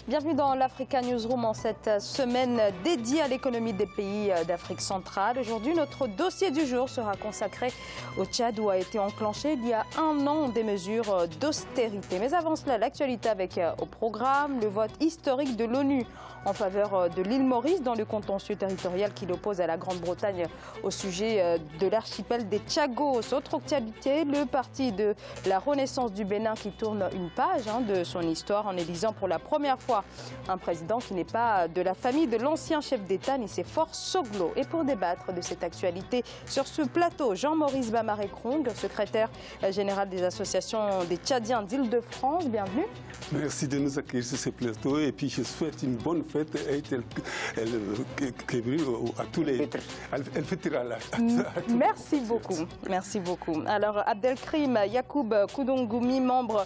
Bienvenue dans l'Africa Newsroom en cette semaine dédiée à l'économie des pays d'Afrique centrale. Aujourd'hui, notre dossier du jour sera consacré au Tchad où a été enclenché il y a un an des mesures d'austérité. Mais avant cela, l'actualité avec au programme le vote historique de l'ONU en faveur de l'île Maurice dans le contentieux territorial qui l'oppose à la Grande-Bretagne au sujet de l'archipel des Tchagos. Autre actualité, le parti de la Renaissance du Bénin qui tourne une page de son histoire en élisant pour la première fois un président qui n'est pas de la famille de l'ancien chef d'État Nicéphore Soglo. Et pour débattre de cette actualité sur ce plateau, Jean-Maurice Bamaré-Krong, secrétaire général des associations des Tchadiens d'Île-de-France. Bienvenue. Merci de nous accueillir sur ce plateau et puis je souhaite une bonne fête à tous les... Merci beaucoup. Merci beaucoup. Alors, Abdelkrim Yacoub Koudongoumi, membre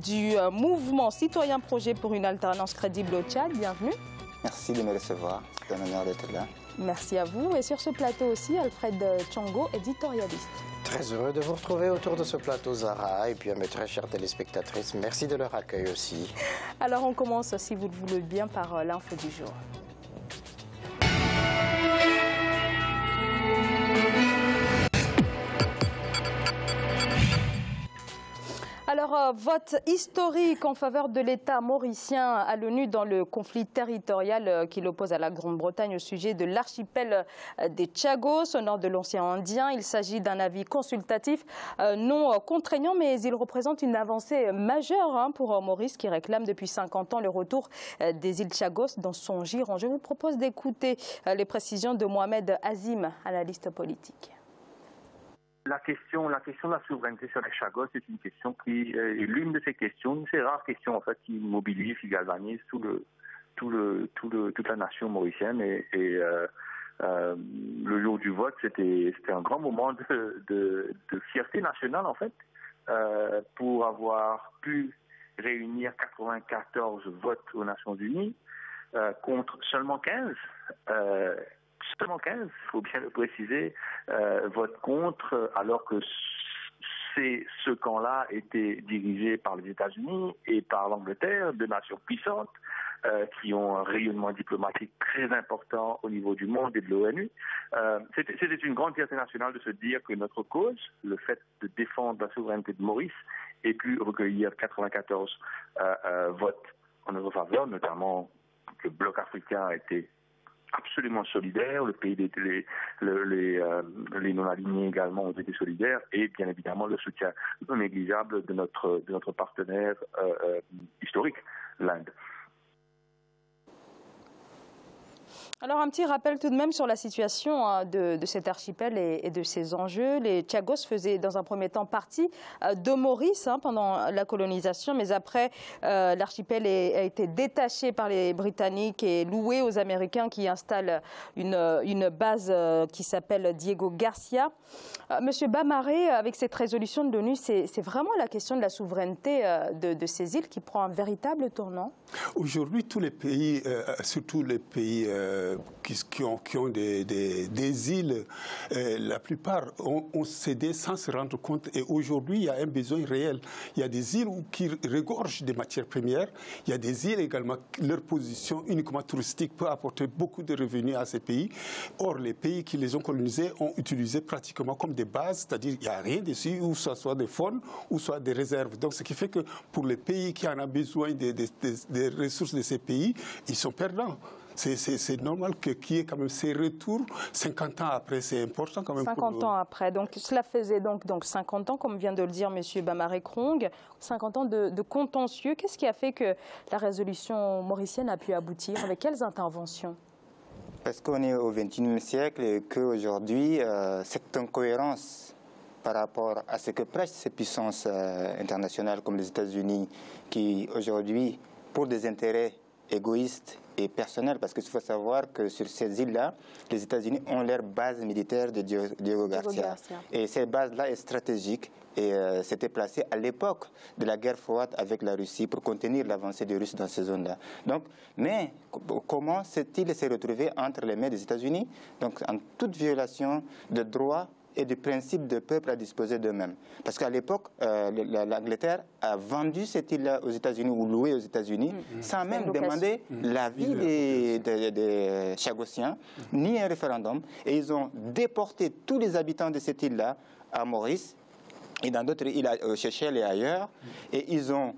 du mouvement Citoyen Projet pour une alternance crédible au Tchad. Bienvenue. Merci de me recevoir. C'est un honneur d'être là. Merci à vous. Et sur ce plateau aussi, Alfred Tchongo, éditorialiste. Très heureux de vous retrouver autour de ce plateau, Zara, et puis à mes très chères téléspectatrices. Merci de leur accueil aussi. Alors on commence, si vous le voulez bien, par l'info du jour. Alors, vote historique en faveur de l'État mauricien à l'ONU dans le conflit territorial qui l'oppose à la Grande-Bretagne au sujet de l'archipel des Tchagos au nord de l'océan Indien. Il s'agit d'un avis consultatif non contraignant, mais il représente une avancée majeure pour Maurice qui réclame depuis 50 ans le retour des îles Tchagos dans son giron. Je vous propose d'écouter les précisions de Mohamed Azim, analyste politique. La question de la souveraineté sur les Tchagos, c'est une question qui est l'une de ces questions, une de ces rares questions en fait qui mobilise, qui galvanise toute la nation mauricienne. Et le jour du vote, c'était un grand moment de fierté nationale en fait, pour avoir pu réunir 94 votes aux Nations Unies contre seulement 15. Seulement 15, il faut bien le préciser, votent contre, alors que ce camp-là était dirigé par les États-Unis et par l'Angleterre, deux nations puissantes qui ont un rayonnement diplomatique très important au niveau du monde et de l'ONU. C'était une grande fierté nationale de se dire que notre cause, le fait de défendre la souveraineté de Maurice, ait pu recueillir 94 votes en notre faveur, notamment le bloc africain a été absolument solidaire, le pays les non-alignés également ont été solidaires et bien évidemment le soutien non négligeable de notre partenaire historique, l'Inde. Alors un petit rappel tout de même sur la situation de cet archipel et de ses enjeux. Les Tchagos faisaient dans un premier temps partie de Maurice pendant la colonisation, mais après l'archipel a été détaché par les Britanniques et loué aux Américains qui installent une base qui s'appelle Diego Garcia. Monsieur Bamaré, avec cette résolution de l'ONU, c'est vraiment la question de la souveraineté de ces îles qui prend un véritable tournant? Aujourd'hui, tous les pays, surtout les pays qui ont des îles, la plupart ont cédé sans se rendre compte. Et aujourd'hui, il y a un besoin réel. Il y a des îles qui regorgent des matières premières. Il y a des îles également, leur position uniquement touristique peut apporter beaucoup de revenus à ces pays. Or, les pays qui les ont colonisés ont utilisé pratiquement comme des bases, c'est-à-dire qu'il n'y a rien dessus, ou ça soit des fonds, ou soit des réserves. Donc, ce qui fait que pour les pays qui en ont besoin des ressources de ces pays, ils sont perdants. C'est normal qu'il y ait quand même ces retours 50 ans après, c'est important quand même. 50 ans après, donc cela faisait donc 50 ans, comme vient de le dire M. Bamaré-Krong, 50 ans de contentieux. Qu'est-ce qui a fait que la résolution mauricienne a pu aboutir? Avec quelles interventions? Parce qu'on est au XXIe siècle et qu'aujourd'hui, cette incohérence par rapport à ce que prêchent ces puissances internationales comme les États-Unis, qui aujourd'hui, pour des intérêts égoïstes et personnels, parce qu'il faut savoir que sur ces îles-là, les États-Unis ont leur base militaire de Diego Garcia. Et cette base-là est stratégique et s'était placée à l'époque de la guerre froide avec la Russie pour contenir l'avancée des Russes dans ces zones-là. Donc, mais comment cette île s'est retrouvée entre les mains des États-Unis? Donc, en toute violation de droits et du principe de peuple à disposer d'eux-mêmes. Parce qu'à l'époque, l'Angleterre a vendu cette île aux États-Unis ou loué aux États-Unis sans même demander l'avis des Chagossiens, ni un référendum. Et ils ont déporté tous les habitants de cette île-là à Maurice et dans d'autres îles, aux Seychelles et ailleurs. Et ils ont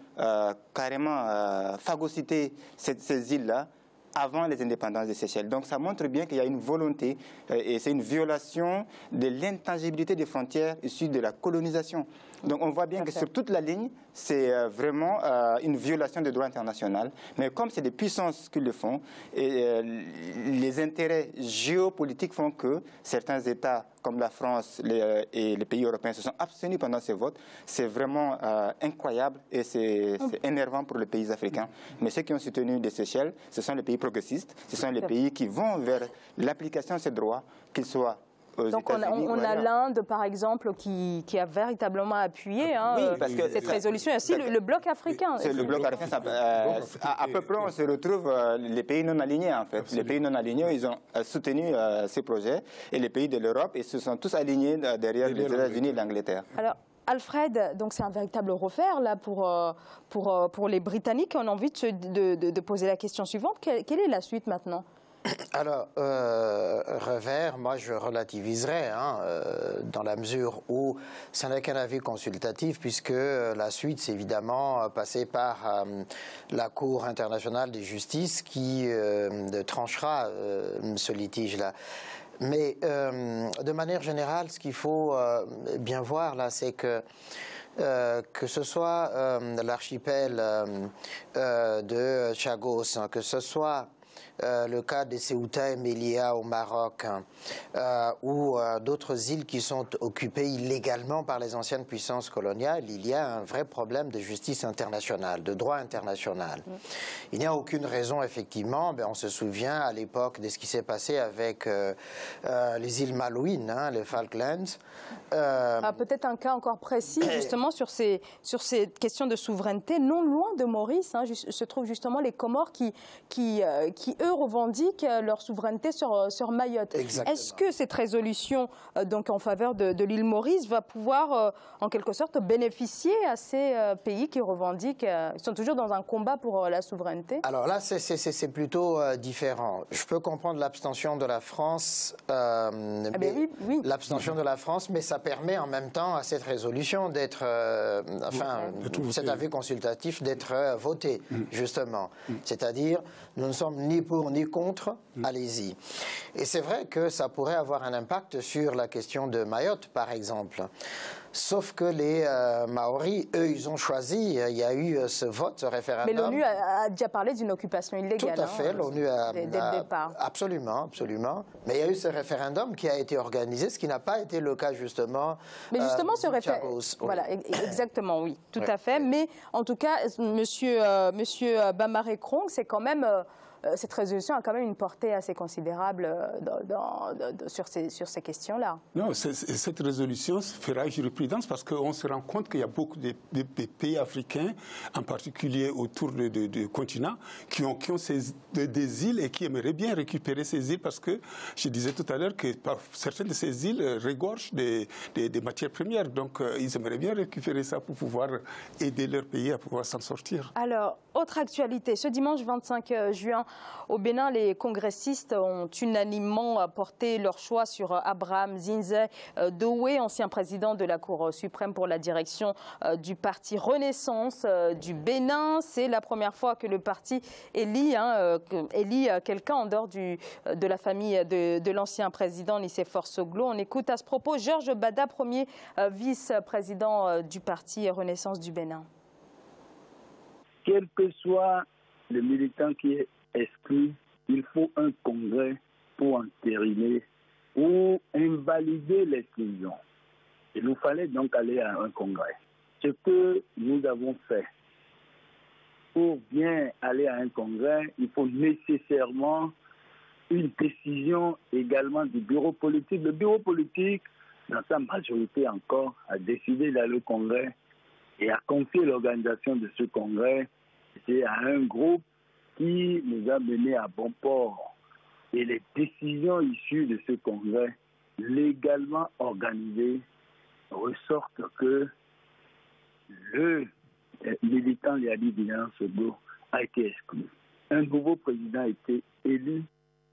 carrément phagocyté ces îles-là avant les indépendances des Seychelles. Donc ça montre bien qu'il y a une volonté et c'est une violation de l'intangibilité des frontières issues de la colonisation. Donc on voit bien que sur toute la ligne, c'est vraiment une violation du droit international. Mais comme c'est des puissances qui le font, et les intérêts géopolitiques font que certains États comme la France et les pays européens se sont abstenus pendant ces votes. C'est vraiment incroyable et c'est énervant pour les pays africains. Mais ceux qui ont soutenu les Seychelles, ce sont les pays progressistes, ce sont les pays qui vont vers l'application de ces droits, qu'ils soient donc on a l'Inde, par exemple, qui a véritablement appuyé cette résolution. Et aussi le bloc africain. C'est le bloc africain. À peu près, on se retrouve les pays non alignés, en fait. Absolument. Les pays non alignés, ils ont soutenu ces projets. Et les pays de l'Europe, ils se sont tous alignés derrière les États-Unis et l'Angleterre. Alors, Alfred, donc c'est un véritable refaire là pour les Britanniques. On a envie de poser la question suivante. Quelle est la suite maintenant ? Alors, revers, moi je relativiserais dans la mesure où ça n'est qu'un avis consultatif puisque la suite c'est évidemment passer par la Cour internationale de justice qui tranchera ce litige-là. Mais de manière générale, ce qu'il faut bien voir là, c'est que ce soit l'archipel de Chagos, que ce soit le cas de Ceuta et Melilla au Maroc, ou d'autres îles qui sont occupées illégalement par les anciennes puissances coloniales, il y a un vrai problème de justice internationale, de droit international. Il n'y a aucune raison, effectivement, on se souvient à l'époque de ce qui s'est passé avec les îles Malouines, les Falklands. Peut-être un cas encore précis, justement, sur ces questions de souveraineté. Non loin de Maurice, se trouvent justement les Comores qui eux, revendiquent leur souveraineté sur Mayotte. Est-ce que cette résolution donc en faveur de l'île Maurice va pouvoir, en quelque sorte, bénéficier à ces pays qui revendiquent, ils sont toujours dans un combat pour la souveraineté? Alors là, c'est plutôt différent. Je peux comprendre l'abstention de la France, l'abstention de la France, mais ça permet en même temps à cette résolution d'être, cet avis consultatif d'être voté, justement. C'est-à-dire, nous ne sommes ni pour ni contre, allez-y. Et c'est vrai que ça pourrait avoir un impact sur la question de Mayotte, par exemple. Sauf que les Maoris, eux, ils ont choisi, il y a eu ce vote, ce référendum. Mais l'ONU a déjà parlé d'une occupation illégale. Tout à fait, l'ONU a... Dès le départ. Absolument, absolument. Mais il y a eu ce référendum qui a été organisé, ce qui n'a pas été le cas, justement. Mais justement, ce référendum... Voilà, exactement, oui, tout à fait. Mais en tout cas, monsieur Bamare Krong, c'est quand même... cette résolution a quand même une portée assez considérable sur ces questions-là. Non, cette résolution fera jurisprudence parce qu'on se rend compte qu'il y a beaucoup de pays africains, en particulier autour du continent, qui ont des îles et qui aimeraient bien récupérer ces îles parce que je disais tout à l'heure que certaines de ces îles regorgent des matières premières. Donc, ils aimeraient bien récupérer ça pour pouvoir aider leur pays à pouvoir s'en sortir. Alors, autre actualité, ce dimanche 25 juin, au Bénin, les congressistes ont unanimement porté leur choix sur Abraham Zinze Doué, ancien président de la Cour suprême pour la direction du parti Renaissance du Bénin. C'est la première fois que le parti élit quelqu'un en dehors de la famille de l'ancien président Nicéphore Soglo. On écoute à ce propos Georges Bada, premier vice-président du parti Renaissance du Bénin. Quel que soit le militant qui est exclu, il faut un congrès pour entériner ou invalider l'exclusion. Il nous fallait donc aller à un congrès. Ce que nous avons fait, pour bien aller à un congrès, il faut nécessairement une décision également du bureau politique. Le bureau politique, dans sa majorité encore, a décidé d'aller au congrès et a confié l'organisation de ce congrès à un groupe qui nous a menés à bon port. Et les décisions issues de ce congrès légalement organisée ressorte que le militant Liadi Bilan Soglo a été exclu. Un nouveau président a été élu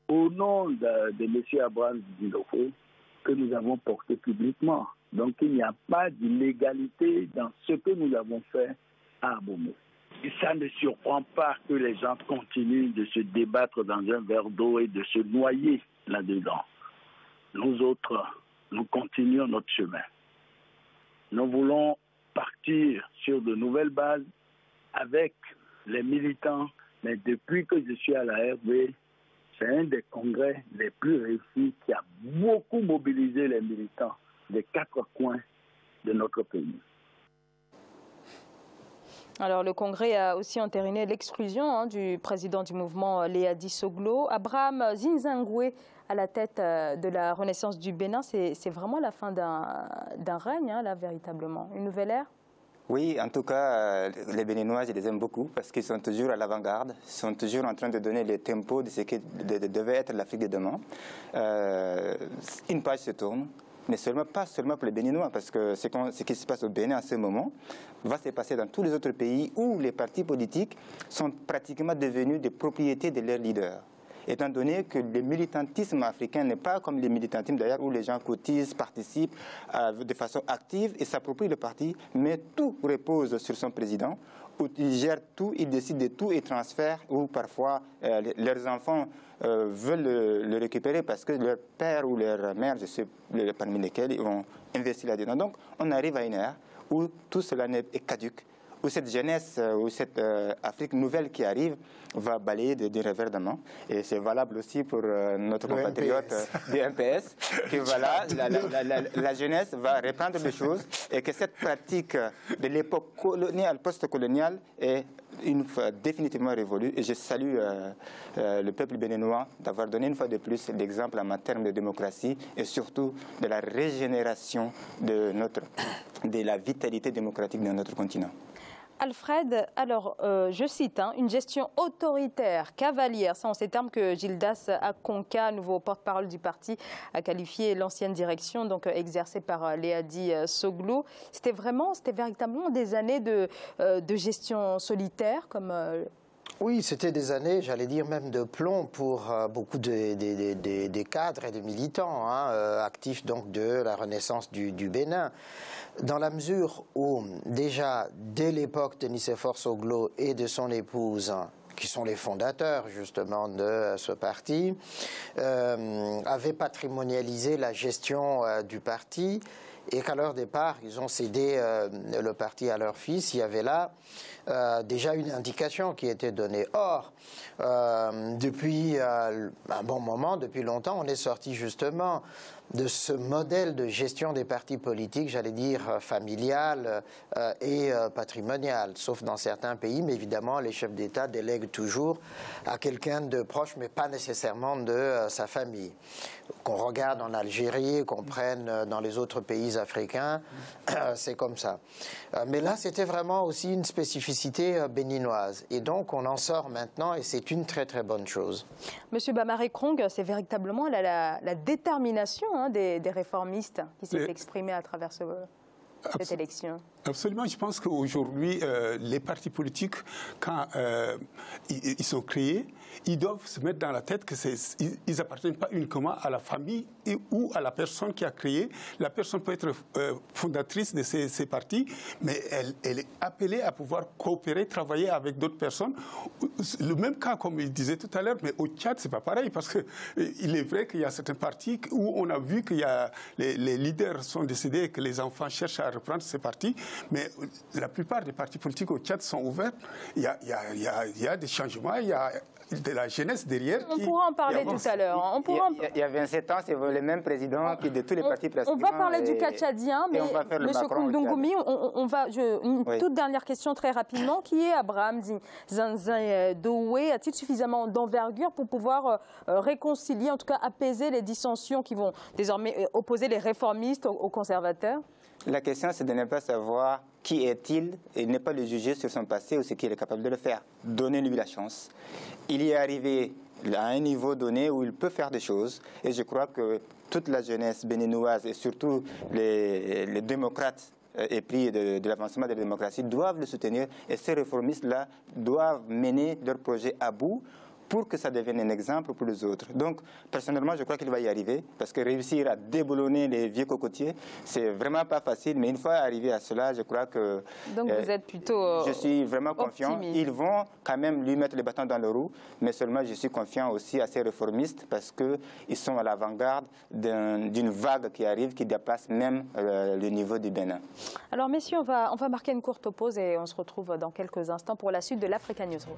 au nom de M. Abraham Zilofo que nous avons porté publiquement. Donc il n'y a pas d'illégalité dans ce que nous avons fait à Abomey. Et ça ne surprend pas que les gens continuent de se débattre dans un verre d'eau et de se noyer là-dedans. Nous autres, nous continuons notre chemin. Nous voulons partir sur de nouvelles bases avec les militants, mais depuis que je suis à la RV, c'est un des congrès les plus réussis qui a beaucoup mobilisé les militants des 4 coins de notre pays. Alors, le Congrès a aussi entériné l'exclusion du président du mouvement Liadi Soglo. Abraham Zinzangwe à la tête de la Renaissance du Bénin, c'est vraiment la fin d'un règne, là, véritablement. Une nouvelle ère? Oui, en tout cas, les Béninois, je les aime beaucoup parce qu'ils sont toujours à l'avant-garde, ils sont toujours en train de donner le tempo de ce qui devait être l'Afrique de demain. Une page se tourne. Mais pas seulement pour les Béninois, parce que ce qui se passe au Bénin en ce moment va se passer dans tous les autres pays où les partis politiques sont pratiquement devenus des propriétés de leurs leaders. Étant donné que le militantisme africain n'est pas comme le militantisme d'ailleurs où les gens cotisent, participent de façon active et s'approprient le parti, mais tout repose sur son président, où il gère tout, il décide de tout et transfère, ou parfois leurs enfants veulent le récupérer parce que leur père ou leur mère, je sais parmi lesquels, ils ont investi là-dedans. Donc on arrive à une ère où tout cela est caduque, où cette jeunesse, où cette Afrique nouvelle qui arrive va balayer d'un revers de main. Et c'est valable aussi pour notre compatriote du MPS, que voilà, la jeunesse va reprendre les choses et que cette pratique de l'époque coloniale, post-coloniale est une fois définitivement révolue. Et je salue le peuple béninois d'avoir donné une fois de plus l'exemple en termes de démocratie et surtout de la régénération de la vitalité démocratique de notre continent. Alfred, alors je cite, une gestion autoritaire, cavalière, c'est en ces termes que Gildas Akonka, nouveau porte-parole du parti, a qualifié l'ancienne direction donc exercée par Liadi Soglo. C'était véritablement des années de gestion solitaire comme... Oui, c'était des années, j'allais dire même de plomb pour beaucoup des cadres et des militants actifs donc de la Renaissance du Bénin. Dans la mesure où, déjà, dès l'époque de Nicéphore Soglo et de son épouse, qui sont les fondateurs justement de ce parti, avaient patrimonialisé la gestion du parti et qu'à leur départ, ils ont cédé le parti à leur fils. Il y avait là déjà une indication qui était donnée. Or, depuis un bon moment, depuis longtemps, on est sorti justement de ce modèle de gestion des partis politiques, j'allais dire familial et patrimonial, sauf dans certains pays, mais évidemment les chefs d'État délèguent toujours à quelqu'un de proche, mais pas nécessairement de sa famille. Qu'on regarde en Algérie, qu'on prenne dans les autres pays africains, c'est comme ça. Mais là, c'était vraiment aussi une spécificité béninoise. Et donc, on en sort maintenant et c'est une très très bonne chose. Monsieur Bamare Krong, c'est véritablement la détermination des réformistes qui s'est exprimée à travers cette élection. Absolument. Je pense qu'aujourd'hui, les partis politiques, quand ils sont créés, ils doivent se mettre dans la tête qu'ils n'appartiennent pas uniquement à la famille ou à la personne qui a créé. La personne peut être fondatrice de ces partis, mais elle est appelée à pouvoir coopérer, travailler avec d'autres personnes. Le même cas, comme il disait tout à l'heure, mais au Tchad, c'est pas pareil, parce qu'il est vrai qu'il y a certains partis où on a vu que les leaders sont décédés et que les enfants cherchent à reprendre ces partis. Mais la plupart des partis politiques au Tchad sont ouverts. Il y a des changements, il y a de la jeunesse derrière. On pourra en parler tout à l'heure. Il y a 27 ans, c'est le même président qui de tous les partis pratiquement. On va parler du cas tchadien, mais M. Koundougoumi, une toute dernière question très rapidement. Qui est Abraham Zinzangwe? A-t-il suffisamment d'envergure pour pouvoir réconcilier, en tout cas apaiser les dissensions qui vont désormais opposer les réformistes aux conservateurs? La question, c'est de ne pas savoir qui est-il et ne pas le juger sur son passé ou ce qu'il est capable de le faire. Donnez-lui la chance. Il y est arrivé à un niveau donné où il peut faire des choses et je crois que toute la jeunesse béninoise et surtout les démocrates épris de l'avancement de la démocratie doivent le soutenir, et ces réformistes-là doivent mener leur projet à bout pour que ça devienne un exemple pour les autres. Donc, personnellement, je crois qu'il va y arriver, parce que réussir à déboulonner les vieux cocotiers, c'est vraiment pas facile, mais une fois arrivé à cela, je crois que... Donc vous êtes plutôt je suis vraiment confiant. optimiste. Ils vont quand même lui mettre les bâtons dans le roue, mais seulement je suis confiant aussi à ces réformistes, parce qu'ils sont à l'avant-garde d'une vague qui arrive, qui dépasse même le niveau du Bénin. Alors messieurs, on va marquer une courte pause et on se retrouve dans quelques instants pour la suite de l'Africa Newsroom.